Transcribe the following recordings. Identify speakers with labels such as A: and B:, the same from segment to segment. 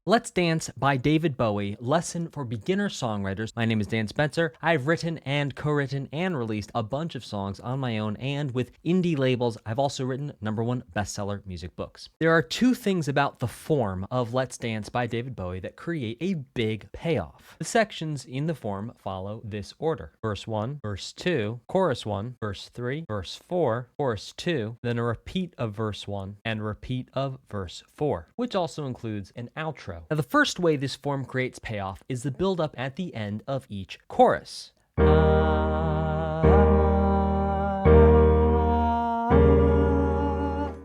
A: Let's Dance by David Bowie, lesson for beginner songwriters. My name is Dan Spencer. I've written and co-written and released a bunch of songs on my own and with indie labels. I've also written #1 bestseller music books. There are two things about the form of Let's Dance by David Bowie that create a big payoff. The sections in the form follow this order: verse 1, verse 2, chorus 1, verse 3, verse 4, chorus 2, then a repeat of verse 1 and a repeat of verse 4, which also includes an outro. Now, the first way this form creates payoff is the build-up at the end of each chorus.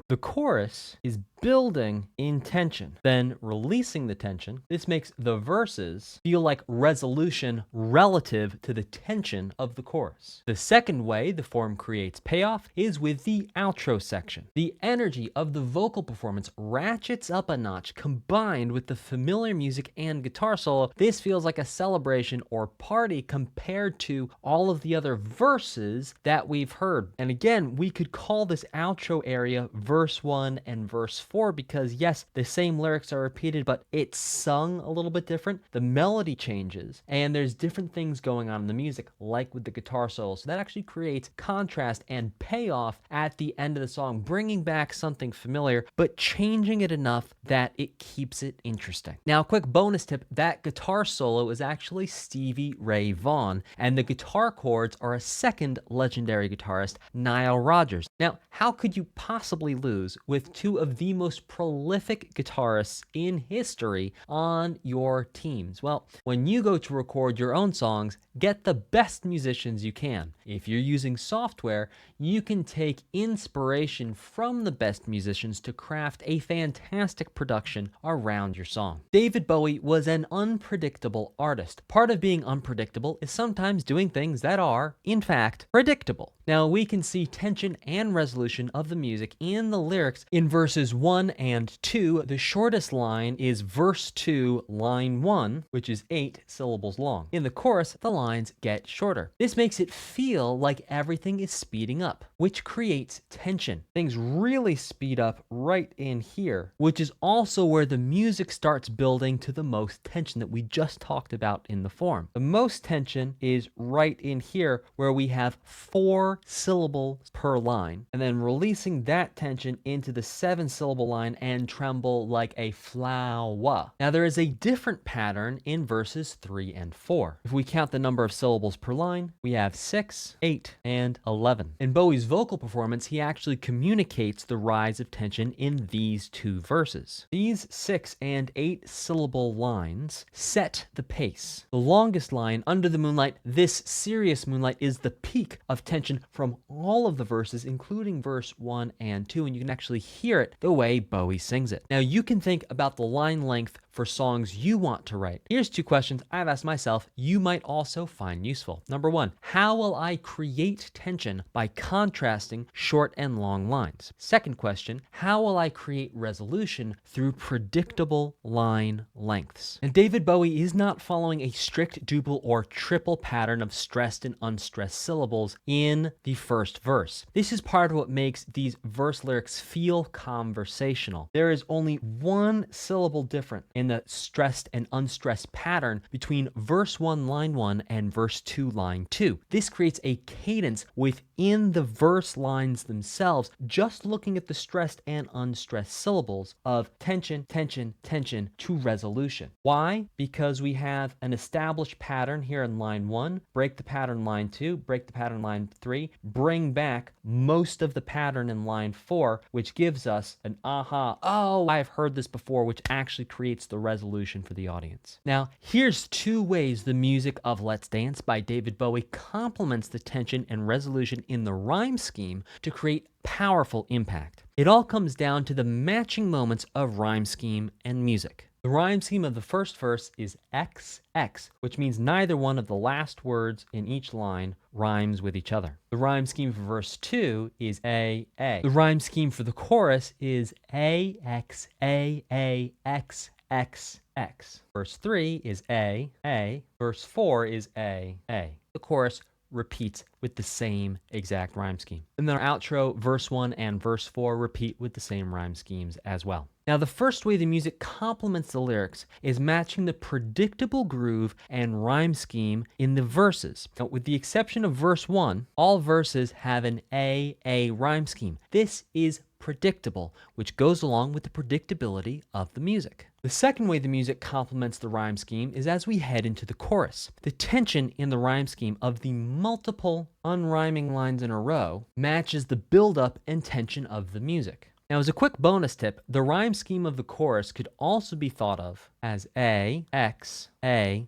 A: The chorus is building in tension, then releasing the tension. This makes the verses feel like resolution relative to the tension of the chorus. The second way the form creates payoff is with the outro section. The energy of the vocal performance ratchets up a notch combined with the familiar music and guitar solo. This feels like a celebration or party compared to all of the other verses that we've heard. And again, we could call this outro area verse 1 and verse 4 because yes, the same lyrics are repeated, but it's sung a little bit different. The melody changes and there's different things going on in the music, like with the guitar solo. So that actually creates contrast and payoff at the end of the song, bringing back something familiar, but changing it enough that it keeps it interesting. Now, a quick bonus tip, that guitar solo is actually Stevie Ray Vaughan, and the guitar chords are a second legendary guitarist, Nile Rodgers. Now, how could you possibly lose with two of the most prolific guitarists in history on your teams? Well, when you go to record your own songs, get the best musicians you can. If you're using software, you can take inspiration from the best musicians to craft a fantastic production around your song. David Bowie was an unpredictable artist. Part of being unpredictable is sometimes doing things that are, in fact, predictable. Now, we can see tension and resolution of the music in the lyrics in verses 1 and 2. The shortest line is verse 2, line 1, which is 8 syllables long. In the chorus, the lines get shorter. This makes it feel like everything is speeding up, which creates tension. Things really speed up right in here, which is also where the music starts building to the most tension that we just talked about in the form. The most tension is right in here, where we have 4 syllables per line, and then releasing that tension into the 7-syllable line and tremble like a flower. Now, there is a different pattern in verses 3 and 4. If we count the number of syllables per line, we have 6, 8, and 11. In Bowie's vocal performance, he actually communicates the rise of tension in these two verses. These 6 and 8 syllable lines set the pace. The longest line, Under the Moonlight, This Serious Moonlight, is the peak of tension from all of the verses, including verse 1 and 2, and you can actually hear it the way Bowie sings it. Now, you can think about the line length for songs you want to write. Here's 2 questions I've asked myself you might also find useful. Number 1, how will I create tension by contrasting short and long lines? Second question, how will I create resolution through predictable line lengths? And David Bowie is not following a strict duple or triple pattern of stressed and unstressed syllables in the first verse. This is part of what makes these verse lyrics feel conversational. There is only 1 syllable different in the stressed and unstressed pattern between verse 1, line 1 and verse 2, line 2. This creates a cadence within the verse lines themselves, just looking at the stressed and unstressed syllables of tension, tension, tension to resolution. Why? Because we have an established pattern here in line 1, break the pattern line 2, break the pattern line 3, bring back most of the pattern in line 4, which gives us an aha, oh, I've heard this before, which actually creates the resolution for the audience. Now, here's 2 ways the music of Let's Dance by David Bowie complements the tension and resolution in the rhyme scheme to create powerful impact. It all comes down to the matching moments of rhyme scheme and music. The rhyme scheme of the first verse is XX, which means neither one of the last words in each line rhymes with each other. The rhyme scheme for verse 2 is AA. The rhyme scheme for the chorus is AX, AAX, XX. Verse 3 is A. Verse 4 is A. The chorus repeats with the same exact rhyme scheme. And then our outro, verse 1 and verse 4 repeat with the same rhyme schemes as well. Now, the first way the music complements the lyrics is matching the predictable groove and rhyme scheme in the verses. Now, with the exception of verse 1, all verses have an A rhyme scheme. This is predictable, which goes along with the predictability of the music. The second way the music complements the rhyme scheme is as we head into the chorus. The tension in the rhyme scheme of the multiple unrhyming lines in a row matches the buildup and tension of the music. Now, as a quick bonus tip, the rhyme scheme of the chorus could also be thought of as A, X, A,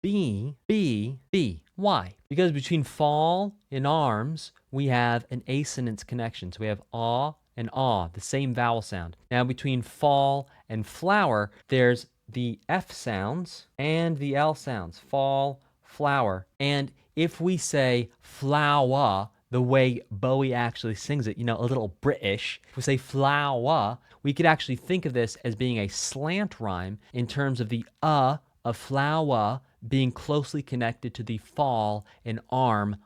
A: B, B, B. Why? Because between fall and arms, we have an assonance connection. So we have aw and ah, the same vowel sound. Now, between fall and flower, there's the F sounds and the L sounds. Fall, flower. And if we say flower, the way Bowie actually sings it, a little British. If we say flower, we could actually think of this as being a slant rhyme in terms of the of flower being closely connected to the fall and arm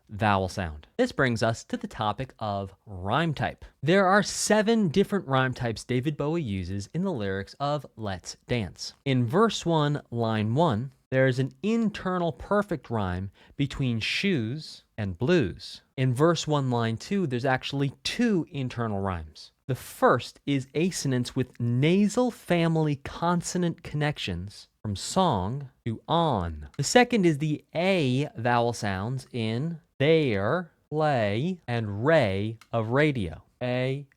A: vowel sound. This brings us to the topic of rhyme type. There are 7 different rhyme types David Bowie uses in the lyrics of Let's Dance. In verse 1, line 1, there is an internal perfect rhyme between shoes and blues. In verse 1, line 2, there's actually 2 internal rhymes. The first is assonance with nasal family consonant connections from song to on. The second is the A vowel sounds in there, play, and ray of radio. A.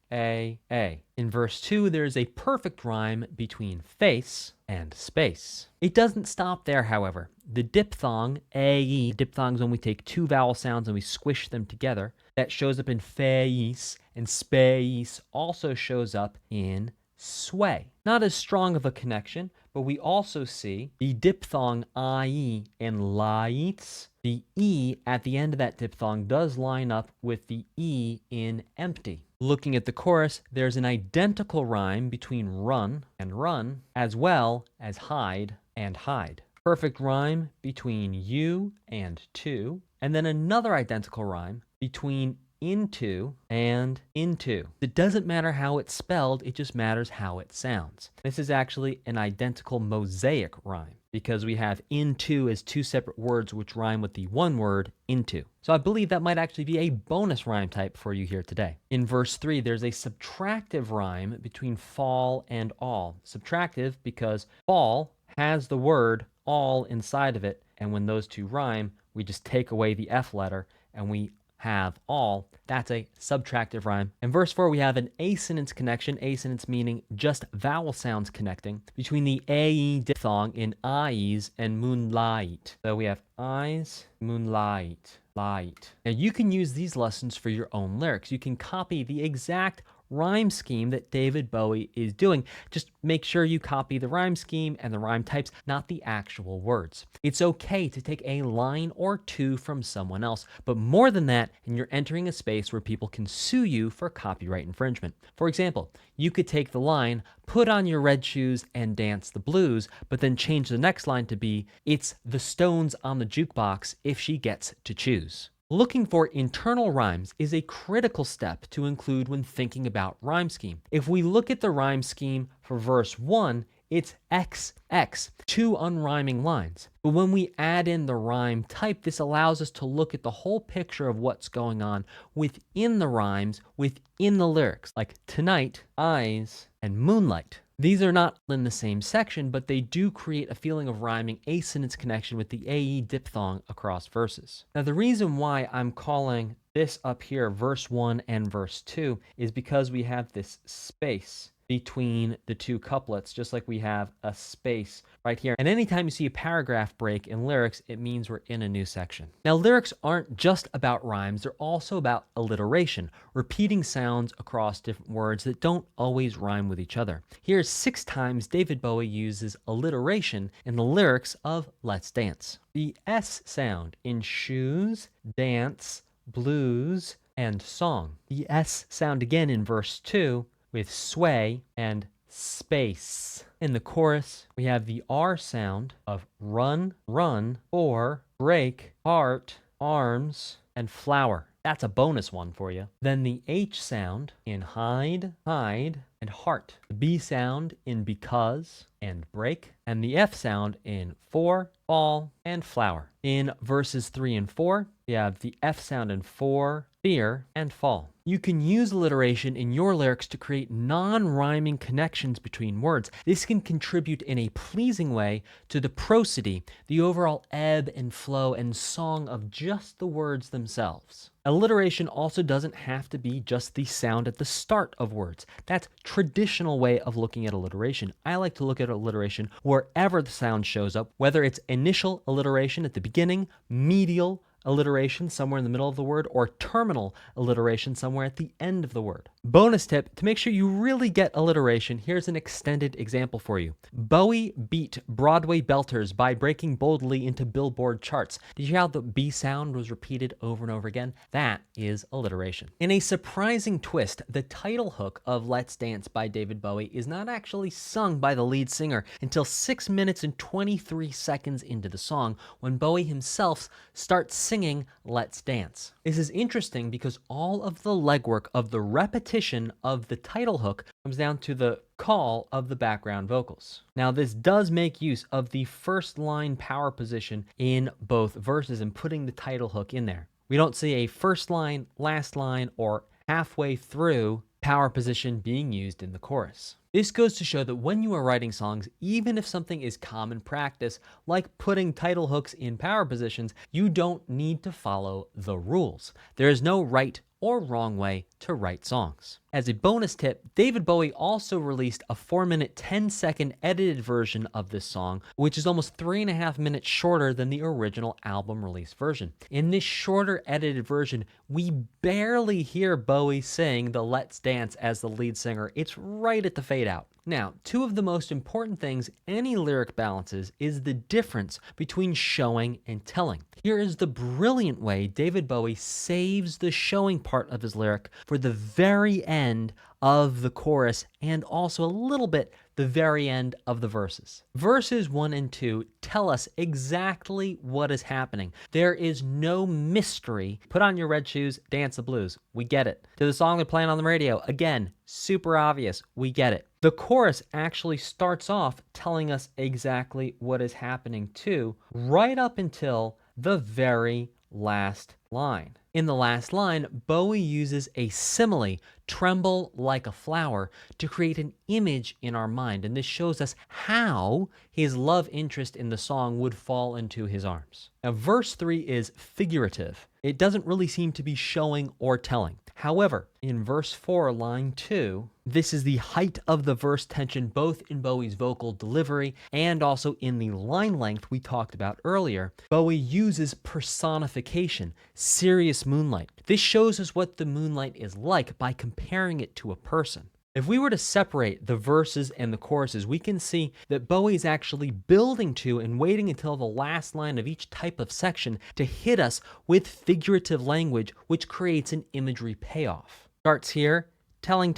A: In verse 2, there's a perfect rhyme between face and space. It doesn't stop there, however. The diphthong, A-E, diphthongs when we take 2 vowel sounds and we squish them together, that shows up in face, and space also shows up in sway. Not as strong of a connection, but we also see the diphthong I-E in lights. The E at the end of that diphthong does line up with the E in empty. Looking at the chorus, there's an identical rhyme between run and run, as well as hide and hide. Perfect rhyme between you and to, and then another identical rhyme between into and into. It doesn't matter how it's spelled, it just matters how it sounds. This is actually an identical mosaic rhyme because we have into as 2 separate words which rhyme with the one word into. So I believe that might actually be a bonus rhyme type for you here today. In verse 3, there's a subtractive rhyme between fall and all. Subtractive because fall has the word all inside of it, and when those 2 rhyme, we just take away the F letter and we have all. That's a subtractive rhyme. In verse 4, we have an assonance connection, assonance meaning just vowel sounds connecting, between the A-E diphthong in eyes and moonlight. So we have eyes, moonlight, light. Now you can use these lessons for your own lyrics. You can copy the exact rhyme scheme that David Bowie is doing. Just make sure you copy the rhyme scheme and the rhyme types, not the actual words. It's okay to take a line or 2 from someone else, but more than that, and you're entering a space where people can sue you for copyright infringement. For example, you could take the line, put on your red shoes and dance the blues, but then change the next line to be, it's the Stones on the jukebox if she gets to choose. Looking for internal rhymes is a critical step to include when thinking about rhyme scheme. If we look at the rhyme scheme for verse 1, it's XX, 2 unrhyming lines. But when we add in the rhyme type, this allows us to look at the whole picture of what's going on within the rhymes, within the lyrics, like tonight, eyes, and moonlight. These are not in the same section, but they do create a feeling of rhyming assonance connection with the AE diphthong across verses. Now, the reason why I'm calling this up here, verse 1 and verse 2, is because we have this space between the 2 couplets, just like we have a space right here. And anytime you see a paragraph break in lyrics, it means we're in a new section. Now, lyrics aren't just about rhymes, they're also about alliteration, repeating sounds across different words that don't always rhyme with each other. Here's 6 times David Bowie uses alliteration in the lyrics of Let's Dance. The S sound in shoes, dance, blues, and song. The S sound again in verse 2, with sway and space. In the chorus, we have the R sound of run, run, or break, heart, arms, and flower. That's a bonus one for you. Then the H sound in hide, and heart. The B sound in because and break. And the F sound in for, fall, and flower. In verses 3 and 4, you have the F sound in for, fear, and fall. You can use alliteration in your lyrics to create non-rhyming connections between words. This can contribute in a pleasing way to the prosody, the overall ebb and flow and song of just the words themselves. Alliteration also doesn't have to be just the sound at the start of words. That's traditional way of looking at alliteration. I like to look at alliteration wherever the sound shows up, whether it's initial alliteration at the beginning, medial alliteration somewhere in the middle of the word, or terminal alliteration somewhere at the end of the word. Bonus tip, to make sure you really get alliteration, here's an extended example for you. Bowie beat Broadway belters by breaking boldly into Billboard charts. Did you hear how the B sound was repeated over and over again? That is alliteration. In a surprising twist, the title hook of Let's Dance by David Bowie is not actually sung by the lead singer until 6 minutes and 23 seconds into the song, when Bowie himself starts singing Let's Dance. This is interesting because all of the legwork of the repetition of the title hook comes down to the call of the background vocals. Now, this does make use of the first line power position in both verses and putting the title hook in there. We don't see a first line, last line, or halfway through power position being used in the chorus. This goes to show that when you are writing songs, even if something is common practice, like putting title hooks in power positions, you don't need to follow the rules. There is no right or wrong way to write songs. As a bonus tip, David Bowie also released a 4-minute, 10-second edited version of this song, which is almost 3.5 minutes shorter than the original album release version. In this shorter edited version, we barely hear Bowie sing the Let's Dance as the lead singer. It's right at the fade out. Now, two of the most important things any lyric balances is the difference between showing and telling. Here is the brilliant way David Bowie saves the showing part of his lyric for the very end of the chorus and also a little bit the very end of the verses. Verses 1 and 2 tell us exactly what is happening. There is no mystery. Put on your red shoes, dance the blues. We get it. To the song they're playing on the radio, again, super obvious. We get it. The chorus actually starts off telling us exactly what is happening too, right up until the very last line. In the last line, Bowie uses a simile, tremble like a flower, to create an image in our mind, and this shows us how his love interest in the song would fall into his arms. Now, verse 3 is figurative. It doesn't really seem to be showing or telling. However, in verse 4, line 2, this is the height of the verse tension, both in Bowie's vocal delivery and also in the line length we talked about earlier. Bowie uses personification, serious moonlight. This shows us what the moonlight is like by comparing it to a person. If we were to separate the verses and the choruses, we can see that Bowie is actually building to and waiting until the last line of each type of section to hit us with figurative language, which creates an imagery payoff. Starts here, telling,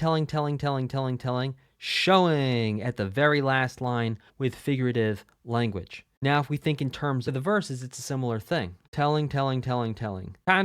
A: showing at the very last line with figurative language. Now, if we think in terms of the verses, it's a similar thing. Telling, kind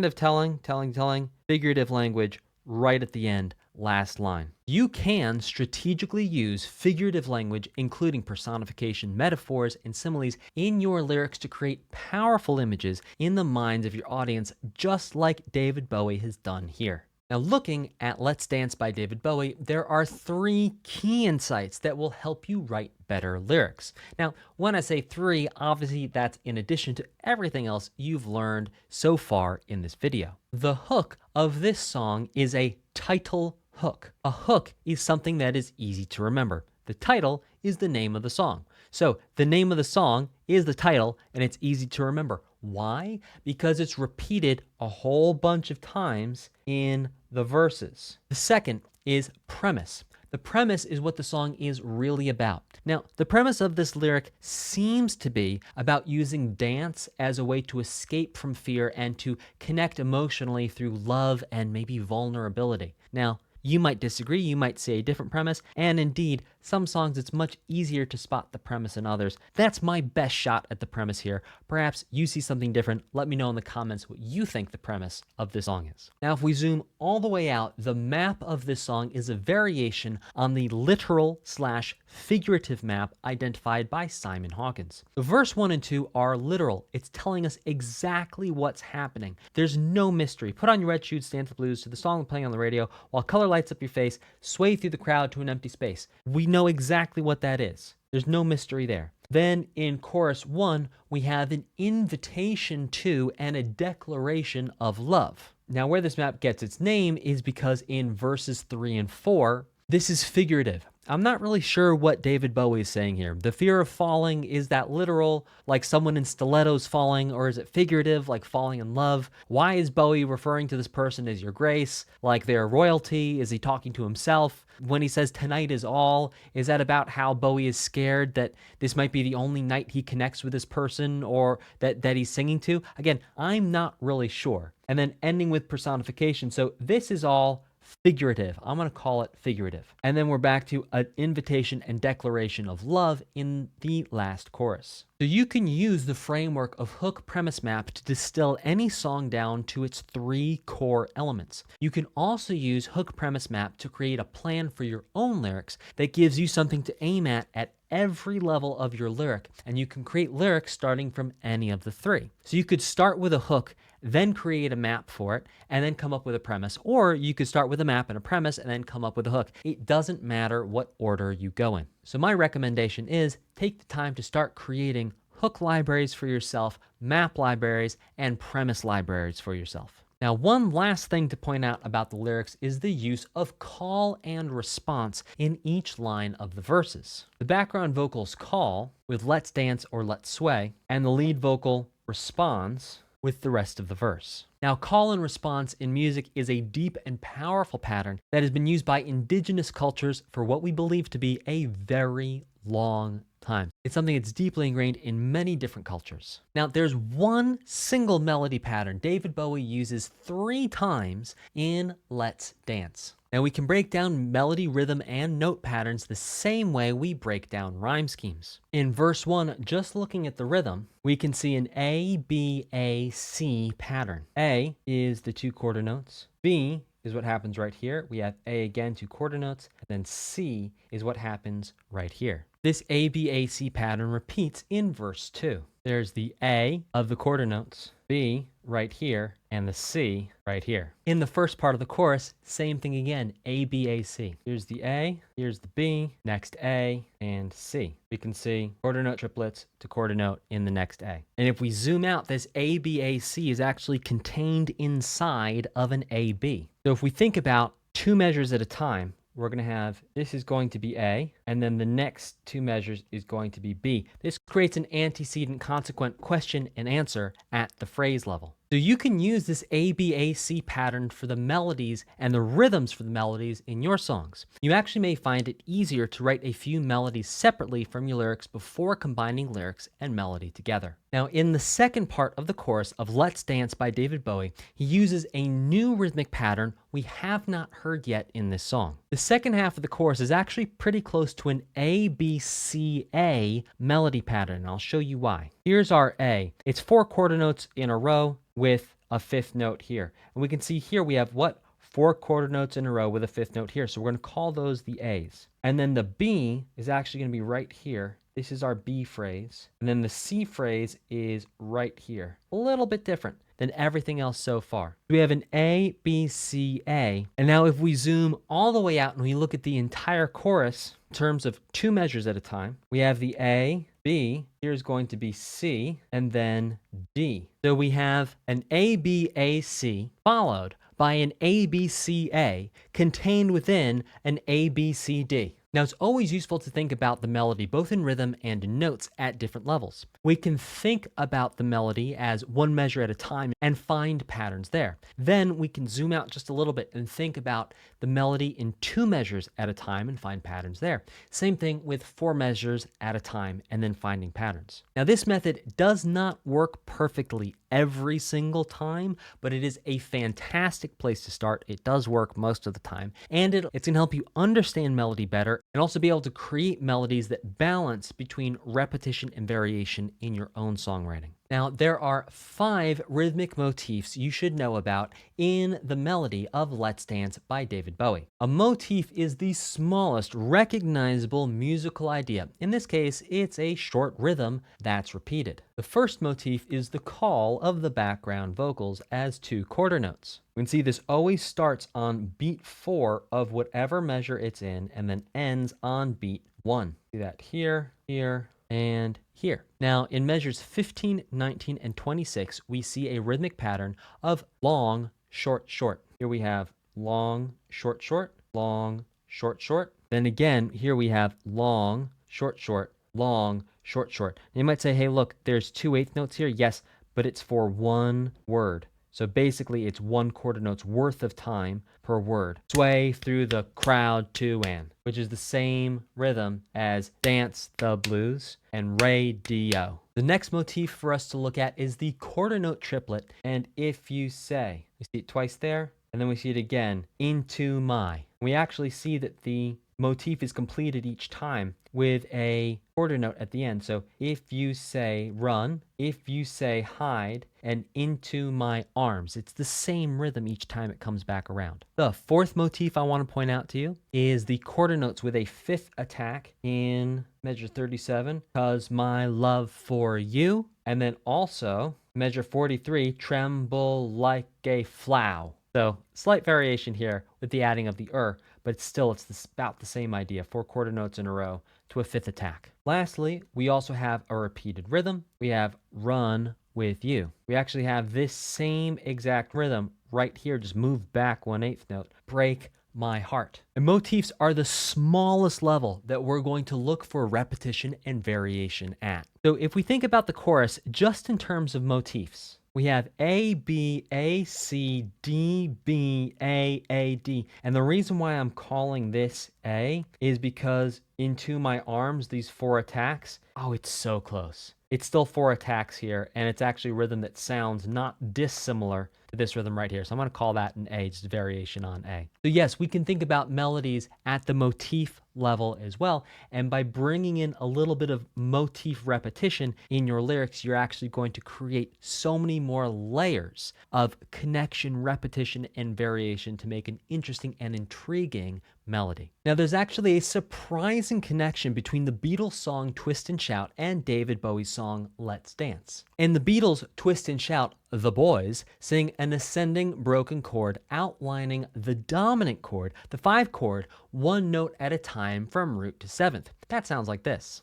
A: of telling, figurative language right at the end, last line. You can strategically use figurative language, including personification, metaphors, and similes in your lyrics to create powerful images in the minds of your audience, just like David Bowie has done here. Now, looking at Let's Dance by David Bowie, there are 3 key insights that will help you write better lyrics. Now, when I say 3, obviously that's in addition to everything else you've learned so far in this video. The hook of this song is a title hook. A hook is something that is easy to remember. The title is the name of the song. So the name of the song is the title, and it's easy to remember. Why? Because it's repeated a whole bunch of times in the verses. The second is premise. The premise is what the song is really about. Now, the premise of this lyric seems to be about using dance as a way to escape from fear and to connect emotionally through love and maybe vulnerability. Now, You might disagree, you might say a different premise, and indeed, some songs it's much easier to spot the premise in others. That's my best shot at the premise here. Perhaps you see something different. Let me know in the comments what you think the premise of this song is. Now, if we zoom all the way out, the map of this song is a variation on the literal/figurative map identified by Simon Hawkins. The verse 1 and 2 are literal. It's telling us exactly what's happening. There's no mystery. Put on your red shoes, dance the blues to the song playing on the radio while color lights up your face, sway through the crowd to an empty space. We know exactly what that is. There's no mystery there. Then in chorus 1, we have an invitation to and a declaration of love. Now, where this map gets its name is because in verses 3 and 4, this is figurative. I'm not really sure what David Bowie is saying here. The fear of falling, is that literal, like someone in stilettos falling, or is it figurative, like falling in love? Why is Bowie referring to this person as your grace, like they're royalty? Is he talking to himself? When he says tonight is all, is that about how Bowie is scared that this might be the only night he connects with this person or that he's singing to? Again, I'm not really sure. And then ending with personification. So this is all figurative. I'm going to call it figurative. And then we're back to an invitation and declaration of love in the last chorus. So you can use the framework of hook premise map to distill any song down to its 3 core elements. You can also use hook premise map to create a plan for your own lyrics that gives you something to aim at every level of your lyric, and you can create lyrics starting from any of the 3. So you could start with a hook, then create a map for it, and then come up with a premise, or you could start with a map and a premise and then come up with a hook. It doesn't matter what order you go in. So my recommendation is take the time to start creating hook libraries for yourself, map libraries, and premise libraries for yourself. Now, one last thing to point out about the lyrics is the use of call and response in each line of the verses. The background vocals call with let's dance or let's sway, and the lead vocal responds with the rest of the verse. Now, call and response in music is a deep and powerful pattern that has been used by indigenous cultures for what we believe to be a very long time. It's something that's deeply ingrained in many different cultures. Now, there's one single melody pattern David Bowie uses 3 times in Let's Dance. Now, we can break down melody, rhythm, and note patterns the same way we break down rhyme schemes. In verse 1, just looking at the rhythm, we can see an A, B, A, C pattern. A is the 2 quarter notes. B is what happens right here. We have A again, 2 quarter notes, and then C is what happens right here. This A, B, A, C pattern repeats in verse 2. There's the A of the quarter notes, B right here, and the C right here. In the first part of the chorus, same thing again, A, B, A, C. Here's the A, here's the B, next A, and C. We can see quarter note triplets to quarter note in the next A. And if we zoom out, this A, B, A, C is actually contained inside of an A, B. So if we think about 2 measures at a time, we're going to have, this is going to be A, and then the next 2 measures is going to be B. This creates an antecedent consequent question and answer at the phrase level. So you can use this A-B-A-C pattern for the melodies and the rhythms for the melodies in your songs. You actually may find it easier to write a few melodies separately from your lyrics before combining lyrics and melody together. Now, in the second part of the chorus of Let's Dance by David Bowie, he uses a new rhythmic pattern we have not heard yet in this song. The second half of the chorus is actually pretty close to an A-B-C-A melody pattern, and I'll show you why. Here's our A. It's 4 quarter notes in a row with a 5th note here. And we can see here we have what? 4 quarter notes in a row with a 5th note here. So we're going to call those the A's. And then the B is actually going to be right here. This is our B phrase. And then the C phrase is right here. A little bit different than everything else so far. We have an A, B, C, A. And now if we zoom all the way out and we look at the entire chorus in terms of 2 measures at a time, we have the A, B, here's going to be C, and then D. So we have an A, B, A, C followed by an A, B, C, A contained within an A, B, C, D. Now, it's always useful to think about the melody both in rhythm and in notes at different levels. We can think about the melody as one measure at a time and find patterns there. Then we can zoom out just a little bit and think about the melody in two measures at a time and find patterns there. Same thing with four measures at a time and then finding patterns. Now, this method does not work perfectly every single time, but it is a fantastic place to start. It does work most of the time, and it's going to help you understand melody better and also be able to create melodies that balance between repetition and variation in your own songwriting. Now, there are 5 rhythmic motifs you should know about in the melody of Let's Dance by David Bowie. A motif is the smallest recognizable musical idea. In this case, it's a short rhythm that's repeated. The first motif is the call of the background vocals as 2 quarter notes. We can see this always starts on beat 4 of whatever measure it's in and then ends on beat 1. See that here, here, and here. Now, in measures 15, 19, and 26, we see a rhythmic pattern of long, short, short. Here we have long, short, short, long, short, short. Then again, here we have long, short, short, long, short, short. And you might say, hey, look, there's 2 eighth notes here. Yes, but it's for one word. So basically, it's 1 quarter note's worth of time per word. Sway through the crowd to and, which is the same rhythm as Dance the Blues and Radio. The next motif for us to look at is the quarter note triplet, and If You Say. We see it twice there, and then we see it again, Into My. We actually see that the motif is completed each time with a quarter note at the end. So if you say run, if you say hide, and into my arms. It's the same rhythm each time it comes back around. The fourth motif I want to point out to you is the quarter notes with a 5th attack in measure 37, 'Cause my love for you. And then also measure 43, Tremble like a flower. So slight variation here with the adding of the but still it's about the same idea, 4 quarter notes in a row to a 5th attack. Lastly, we also have a repeated rhythm. We have Run with You. We actually have this same exact rhythm right here, just move back 1/8 note, Break My Heart. And motifs are the smallest level that we're going to look for repetition and variation at. So if we think about the chorus just in terms of motifs, we have A, B, A, C, D, B, A, D. And the reason why I'm calling this A is because Into My Arms, these 4 attacks, oh, it's so close. It's still 4 attacks here, and it's actually a rhythm that sounds not dissimilar to this rhythm right here. So I'm going to call that an A, just a variation on A. So yes, we can think about melodies at the motif level as well, and by bringing in a little bit of motif repetition in your lyrics, you're actually going to create so many more layers of connection, repetition, and variation to make an interesting and intriguing melody. Now, there's actually a surprising connection between the Beatles song Twist and Shout and David Bowie's song Let's Dance. In the Beatles' Twist and Shout, the boys sing an ascending broken chord outlining the dominant chord, the 5 chord, 1 note at a time from root to 7th. That sounds like this.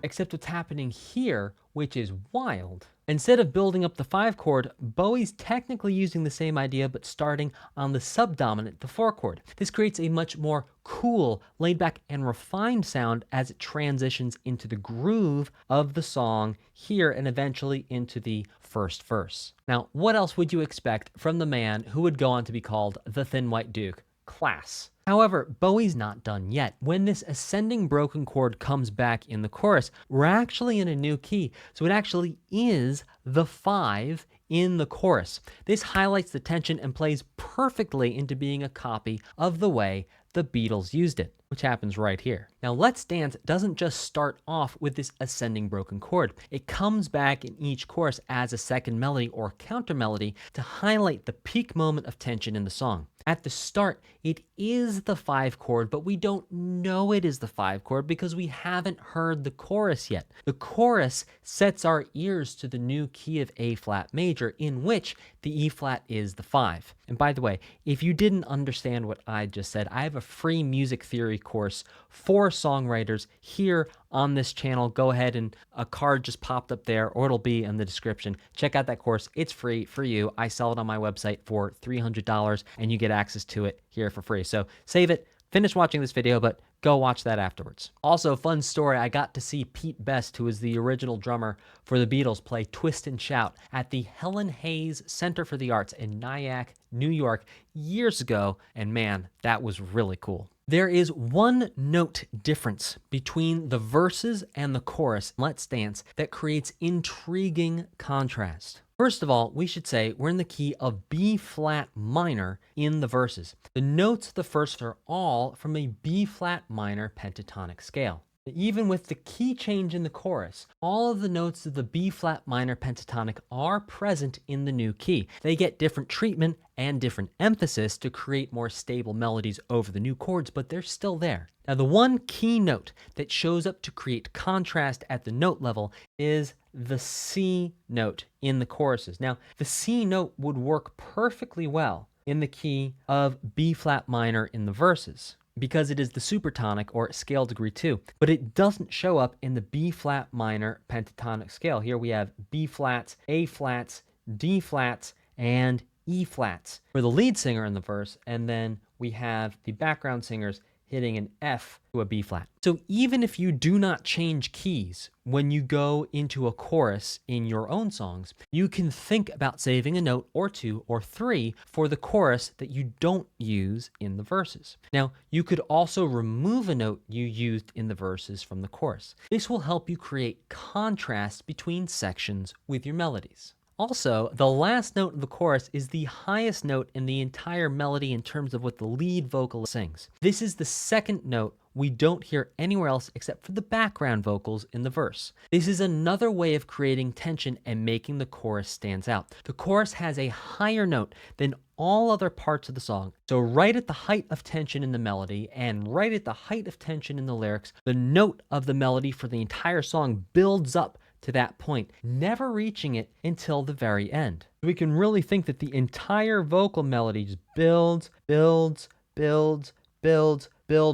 A: Except what's happening here, which is wild. Instead of building up the 5 chord, Bowie's technically using the same idea but starting on the subdominant, the 4 chord. This creates a much more cool, laid back, and refined sound as it transitions into the groove of the song here and eventually into the first verse. Now, what else would you expect from the man who would go on to be called the Thin White Duke? Class. However, Bowie's not done yet. When this ascending broken chord comes back in the chorus, we're actually in a new key. So it actually is the 5 in the chorus. This highlights the tension and plays perfectly into being a copy of the way the Beatles used it, which happens right here. Now, Let's Dance doesn't just start off with this ascending broken chord. It comes back in each chorus as a second melody or counter melody to highlight the peak moment of tension in the song. At the start, it is the 5 chord, but we don't know it is the 5 chord because we haven't heard the chorus yet. The chorus sets our ears to the new key of A flat major, in which the E flat is the 5. And by the way, if you didn't understand what I just said, I have a free music theory course for songwriters here on this channel. Go ahead, and a card just popped up there, or it'll be in the description. Check out that course. It's free for you. I sell it on my website for $300, and you get access to it here for free. So save it, finish watching this video, but go watch that afterwards. Also, fun story, I got to see Pete Best, who is the original drummer for the Beatles, play Twist and Shout at the Helen Hayes Center for the Arts in Nyack, New York, years ago, and man, that was really cool. There is one note difference between the verses and the chorus, Let's Dance, that creates intriguing contrast. First of all, we should say we're in the key of B flat minor in the verses. The notes of the first are all from a B flat minor pentatonic scale. Even with the key change in the chorus, all of the notes of the B flat minor pentatonic are present in the new key. They get different treatment and different emphasis to create more stable melodies over the new chords, but they're still there. Now, the one key note that shows up to create contrast at the note level is the C note in the choruses. Now, the C note would work perfectly well in the key of B flat minor in the verses, because it is the supertonic or scale degree 2, but it doesn't show up in the B flat minor pentatonic scale. Here we have B flats, A flats, D flats, and E flats for the lead singer in the verse, and then we have the background singers hitting an F to a B flat. So even if you do not change keys when you go into a chorus in your own songs, you can think about saving a note or two or three for the chorus that you don't use in the verses. Now, you could also remove a note you used in the verses from the chorus. This will help you create contrast between sections with your melodies. Also, the last note of the chorus is the highest note in the entire melody in terms of what the lead vocal sings. This is the second note we don't hear anywhere else except for the background vocals in the verse. This is another way of creating tension and making the chorus stand out. The chorus has a higher note than all other parts of the song. So right at the height of tension in the melody and right at the height of tension in the lyrics, the note of the melody for the entire song builds up to that point, never reaching it until the very end. We can really think that the entire vocal melody just builds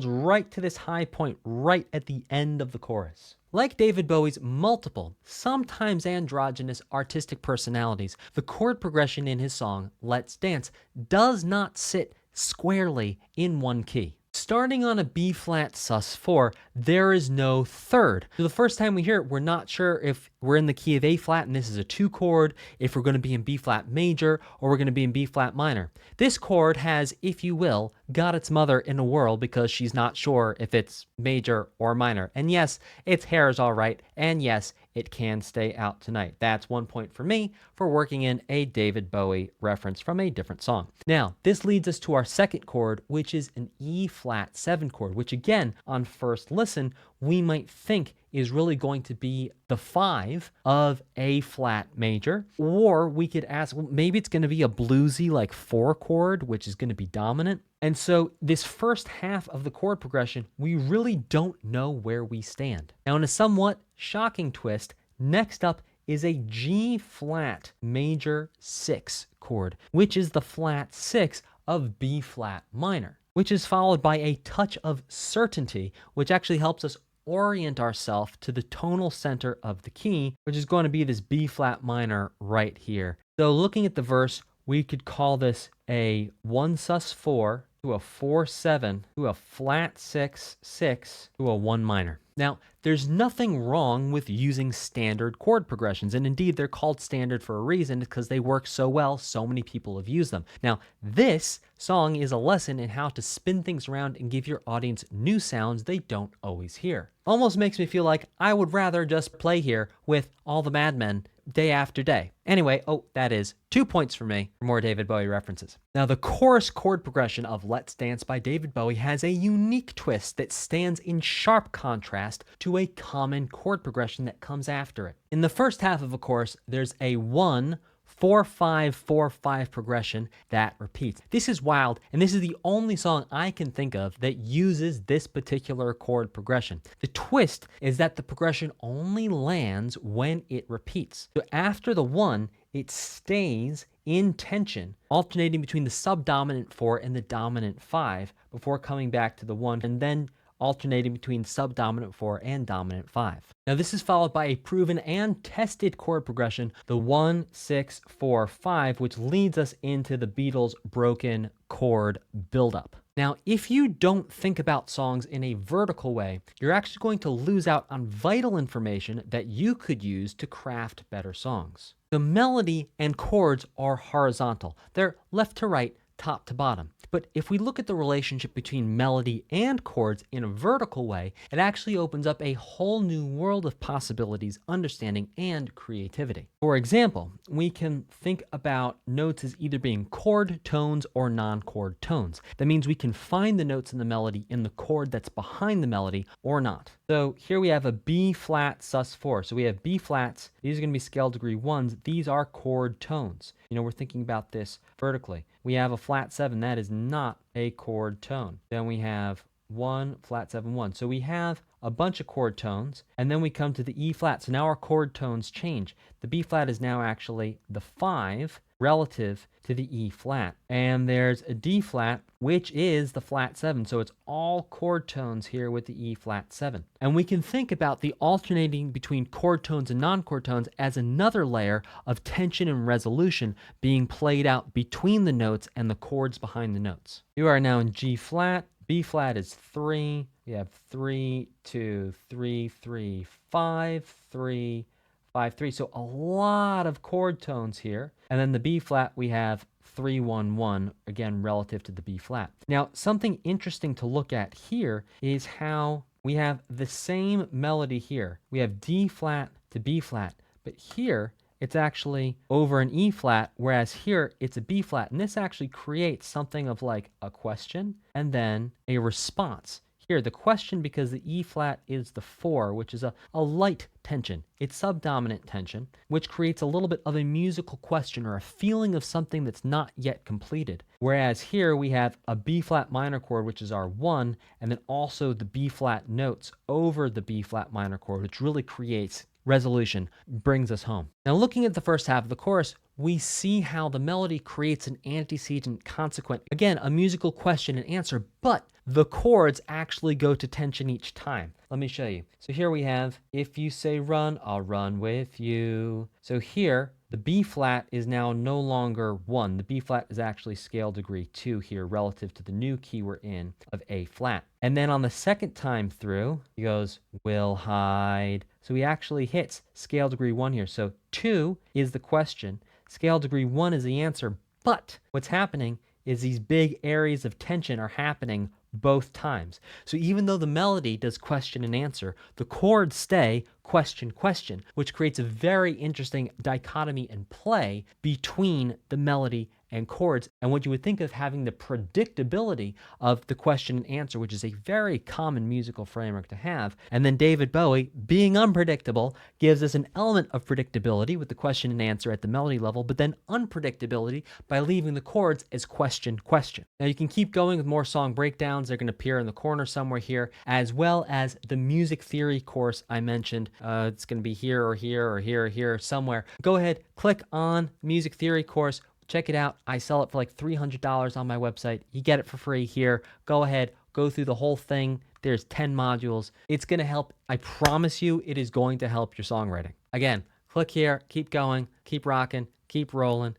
A: right to this high point right at the end of the chorus. Like David Bowie's multiple, sometimes androgynous artistic personalities, the chord progression in his song, Let's Dance, does not sit squarely in one key. Starting on a B flat sus4, there is no third. So the first time we hear it, we're not sure if we're in the key of A flat and this is a 2 chord, if we're going to be in B flat major, or we're going to be in B flat minor. This chord has, if you will, got its mother in a whirl because she's not sure if it's major or minor. And yes, its hair is all right, and yes, it can stay out tonight. That's 1 point for me for working in a David Bowie reference from a different song. Now, this leads us to our second chord, which is an E flat 7 chord, which again, on first listen, we might think is really going to be the 5 of A flat major, or we could ask, well, maybe it's going to be a bluesy like 4 chord, which is going to be dominant. And so this first half of the chord progression, we really don't know where we stand. Now, in a somewhat shocking twist, next up is a G flat major 6 chord, which is the flat 6 of B flat minor, which is followed by a touch of certainty, which actually helps us orient ourselves to the tonal center of the key, which is going to be this B flat minor right here. So looking at the verse, we could call this a 1 sus4 to a 4-7 to a flat 6-6 to a 1 minor. Now, there's nothing wrong with using standard chord progressions, and indeed they're called standard for a reason because they work so well, so many people have used them. Now, this song is a lesson in how to spin things around and give your audience new sounds they don't always hear. Almost makes me feel like I would rather just play here with all the Mad Men day after day. Anyway, that is 2 points for me for more David Bowie references. Now, the chorus chord progression of Let's Dance by David Bowie has a unique twist that stands in sharp contrast to a common chord progression that comes after it. In the first half of a chorus, there's a 1, 4-5, 4-5 progression that repeats. This is wild, and this is the only song I can think of that uses this particular chord progression. The twist is that the progression only lands when it repeats. So after the 1, it stays in tension, alternating between the subdominant 4 and the dominant 5 before coming back to the 1, and then alternating between subdominant 4 and dominant 5. Now this is followed by a proven and tested chord progression, the 1, 6, 4, 5, which leads us into the Beatles' broken chord buildup. Now, if you don't think about songs in a vertical way, you're actually going to lose out on vital information that you could use to craft better songs. The melody and chords are horizontal. They're left to right, top to bottom. But if we look at the relationship between melody and chords in a vertical way, it actually opens up a whole new world of possibilities, understanding, and creativity. For example, we can think about notes as either being chord tones or non-chord tones. That means we can find the notes in the melody in the chord that's behind the melody or not. So here we have a B flat sus4. So we have B flats. These are going to be scale degree 1s. These are chord tones. We're thinking about this vertically. We have a flat 7. That is not a chord tone. Then we have 1, flat 7, 1. So we have a bunch of chord tones, and then we come to the E flat. So now our chord tones change. The B flat is now actually the 5 relative to the E flat. And there's a D flat, which is the flat 7. So it's all chord tones here with the E flat 7. And we can think about the alternating between chord tones and non-chord tones as another layer of tension and resolution being played out between the notes and the chords behind the notes. You are now in G flat. B flat is 3. We have 3, 2, 3, 3, 5, 3, 5, 3. So a lot of chord tones here. And then the B flat, we have 3, 1, 1, again, relative to the B flat. Now, something interesting to look at here is how we have the same melody here. We have D flat to B flat, but here it's actually over an E flat, whereas here it's a B flat. And this actually creates something of like a question and then a response. Here, the question, because the E flat is the 4, which is a light tension. It's subdominant tension, which creates a little bit of a musical question or a feeling of something that's not yet completed. Whereas here we have a B flat minor chord, which is our 1, and then also the B flat notes over the B flat minor chord, which really creates resolution, brings us home. Now, looking at the first half of the chorus, we see how the melody creates an antecedent consequent. Again, a musical question and answer, but the chords actually go to tension each time. Let me show you. So here we have, if you say run, I'll run with you. So here, the B flat is now no longer 1. The B flat is actually scale degree 2 here relative to the new key we're in of A flat. And then on the second time through, he goes, will hide. So he actually hits scale degree 1 here. So 2 is the question. Scale degree 1 is the answer. But what's happening is these big areas of tension are happening both times. So even though the melody does question and answer, the chords stay question, question, which creates a very interesting dichotomy and play between the melody and chords, and what you would think of having the predictability of the question and answer, which is a very common musical framework to have. And then David Bowie, being unpredictable, gives us an element of predictability with the question and answer at the melody level, but then unpredictability by leaving the chords as question, question. Now you can keep going with more song breakdowns. They're going to appear in the corner somewhere here, as well as the music theory course I mentioned. It's going to be here or here or here or here somewhere. Go ahead, click on music theory course. Check it out. I sell it for like $300 on my website. You get it for free here. Go ahead, go through the whole thing. There's 10 modules. It's going to help. I promise you it is going to help your songwriting. Again, click here, keep going, keep rocking, keep rolling.